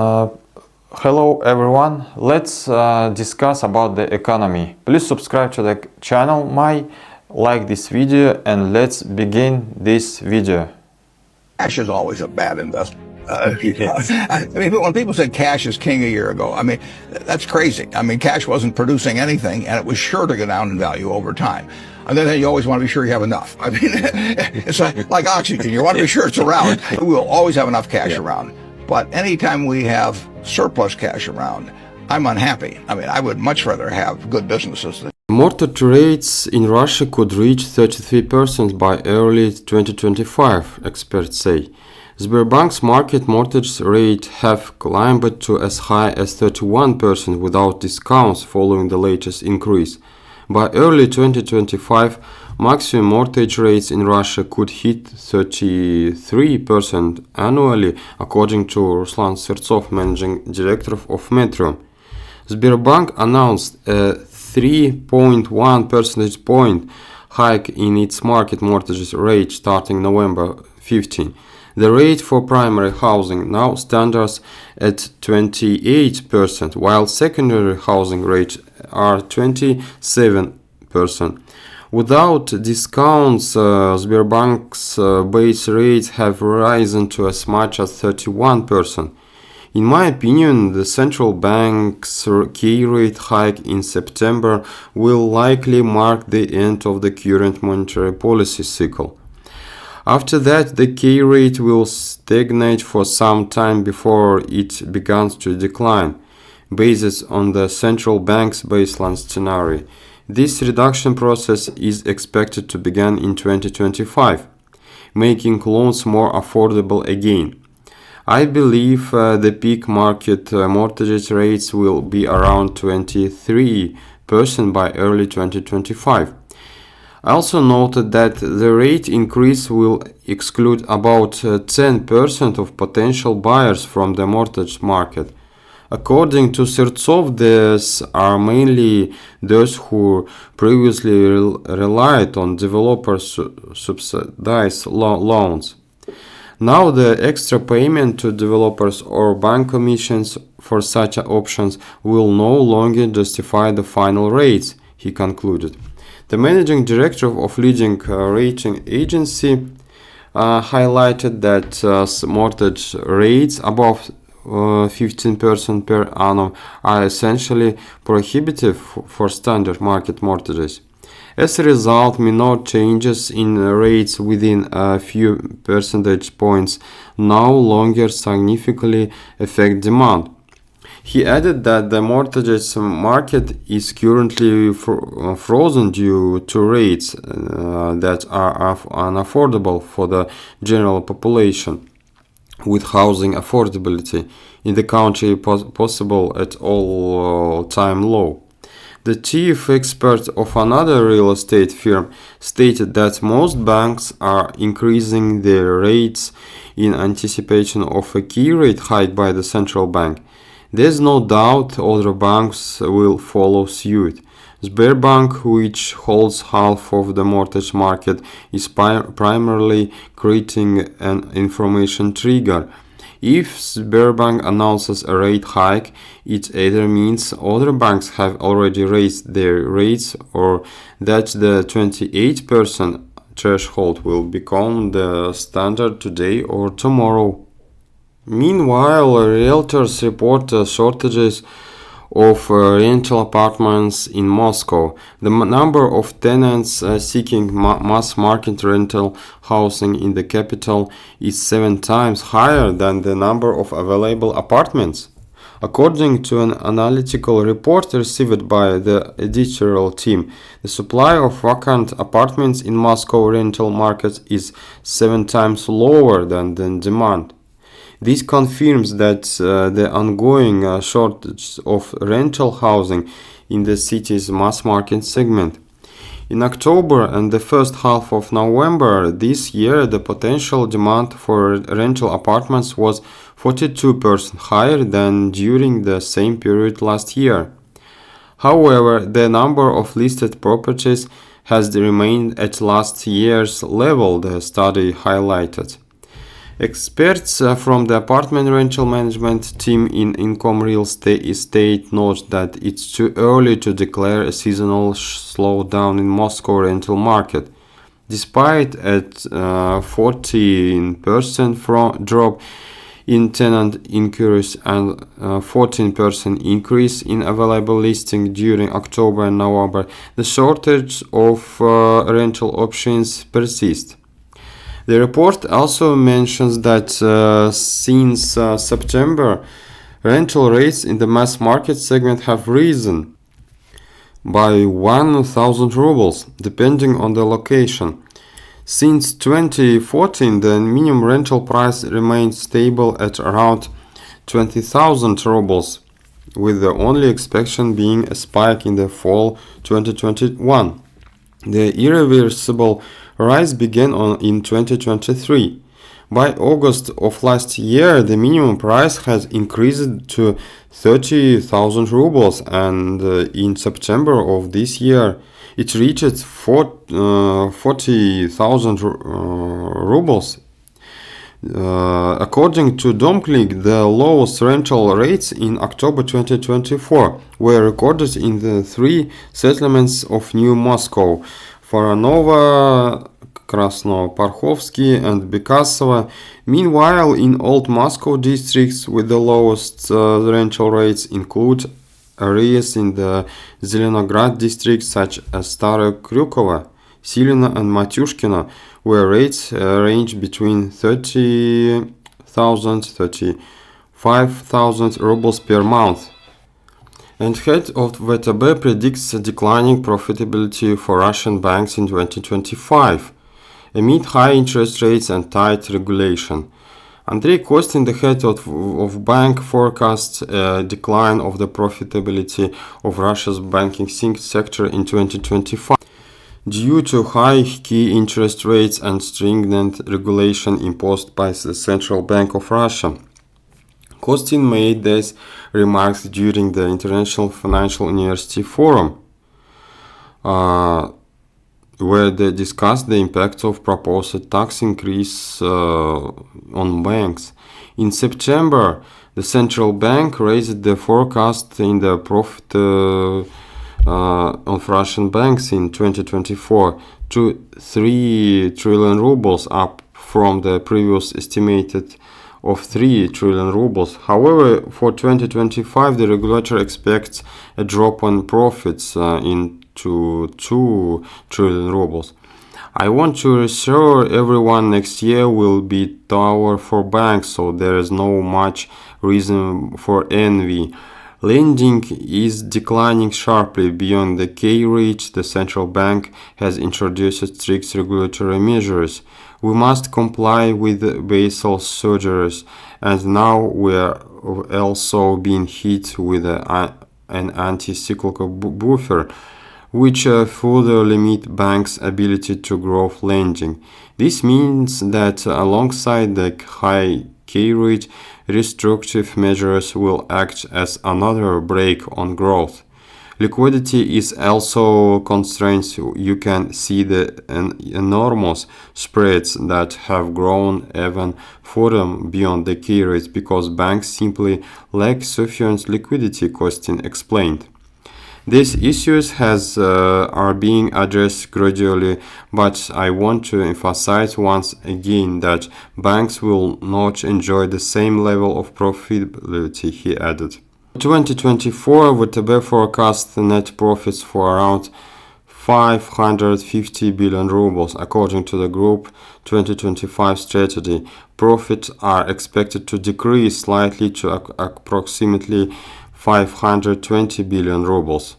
Uh, Hello everyone, let's discuss about the economy. Please subscribe to the channel, like this video, and let's begin this video. Cash is always a bad investment. I mean, when people said cash is king a year ago, I mean, that's crazy. I mean, cash wasn't producing anything, and it was sure to go down in value over time. And then you always want to be sure you have enough. I mean, it's like oxygen. You want to be sure it's around. We'll always have enough cash around. But anytime we have surplus cash around, I'm unhappy. I mean, I would much rather have good businesses. Mortage rates in Russia could reach 33% by early 2025, experts say. Sberbank's market mortgage rate have climbed to as high as 31% without discounts following the latest increase. By early 2025, maximum mortgage rates in Russia could hit 33% annually, according to Ruslan Sirtsov, managing director of Metro. Sberbank announced a 3.1 percentage point hike in its market mortgage rate starting November 15. The rate for primary housing now stands at 28%, while secondary housing rates are 27%. Without discounts, Sberbank's base rates have risen to as much as 31%. In my opinion, the central bank's key rate hike in September will likely mark the end of the current monetary policy cycle. After that, the key rate will stagnate for some time before it begins to decline, based on the central bank's baseline scenario. This reduction process is expected to begin in 2025, making loans more affordable again. I believe the peak market mortgage rates will be around 23% by early 2025. I also noted that the rate increase will exclude about 10% of potential buyers from the mortgage market. According to Sirtsov, these are mainly those who previously relied on developers' subsidized loans. Now the extra payment to developers or bank commissions for such options will no longer justify the final rates, he concluded. The managing director of leading rating agency highlighted that mortgage rates above 15% per annum are essentially prohibitive for standard market mortgages. As a result, minor changes in rates within a few percentage points no longer significantly affect demand. He added that the mortgage market is currently frozen due to rates that are unaffordable for the general population, with housing affordability in the country possible at all-time low. The chief expert of another real estate firm stated that most banks are increasing their rates in anticipation of a key rate hike by the central bank. There's no doubt other banks will follow suit. Sberbank, which holds half of the mortgage market, is primarily creating an information trigger. If Sberbank announces a rate hike, it either means other banks have already raised their rates or that the 28% threshold will become the standard today or tomorrow. Meanwhile, realtors report shortages of rental apartments in Moscow. The number of tenants seeking mass market rental housing in the capital is 7 times higher than the number of available apartments. According to an analytical report received by the editorial team, the supply of vacant apartments in Moscow rental market is 7 times lower than the demand. This confirms that the ongoing shortage of rental housing in the city's mass market segment. In October and the first half of November this year, the potential demand for rental apartments was 42% higher than during the same period last year. However, the number of listed properties has remained at last year's level, the study highlighted. Experts from the apartment rental management team in Income Real Estate note that it's too early to declare a seasonal slowdown in Moscow rental market. Despite a 14% drop in tenant inquiries and 14% increase in available listings during October and November, the shortage of rental options persists. The report also mentions that since September, rental rates in the mass market segment have risen by 1,000 rubles, depending on the location. Since 2014, the minimum rental price remained stable at around 20,000 rubles, with the only exception being a spike in the fall 2021. The irreversible rise began in 2023. By August of last year, the minimum price has increased to 30,000 rubles, and in September of this year, it reached 40,000 rubles. According to Domklik, the lowest rental rates in October 2024 were recorded in the three settlements of New Moscow: Voronova, Krasnoparkhovsky, and Bekasovo. Meanwhile, in Old Moscow districts with the lowest rental rates include areas in the Zelenograd district such as Starое Kryukovo, Silino, and Matyushkino, where rates range between 30,000 to 35,000 rubles per month. And head of VTB predicts declining profitability for Russian banks in 2025, amid high interest rates and tight regulation. Andrei Kostin, the head of bank, forecasts a decline of the profitability of Russia's banking sector in 2025 due to high key interest rates and stringent regulation imposed by the Central Bank of Russia. Kostin made these remarks during the International Financial University Forum, where they discussed the impact of proposed tax increase on banks. In September, the central bank raised the forecast in the profit of Russian banks in 2024 to 3 trillion rubles, up from the previous estimated of 3 trillion rubles. However, for 2025, the regulator expects a drop on profits to 2 trillion rubles. I want to assure everyone next year will be tougher for banks, so there is no much reason for envy. Lending is declining sharply beyond the key rate. The central bank has introduced strict regulatory measures. We must comply with the Basel surgeries, and now we are also being hit with an anti-cyclical buffer, which further limit banks' ability to grow lending. This means that alongside the high key rate, restrictive measures will act as another brake on growth. Liquidity is also constrained. You can see the enormous spreads that have grown even further beyond the key rates because banks simply lack sufficient liquidity, Kostin explained. These issues are being addressed gradually, but I want to emphasize once again that banks will not enjoy the same level of profitability, he added. 2024, VTB forecasts net profits for around 550 billion rubles. According to the group 2025 strategy, profits are expected to decrease slightly to approximately 520 billion rubles.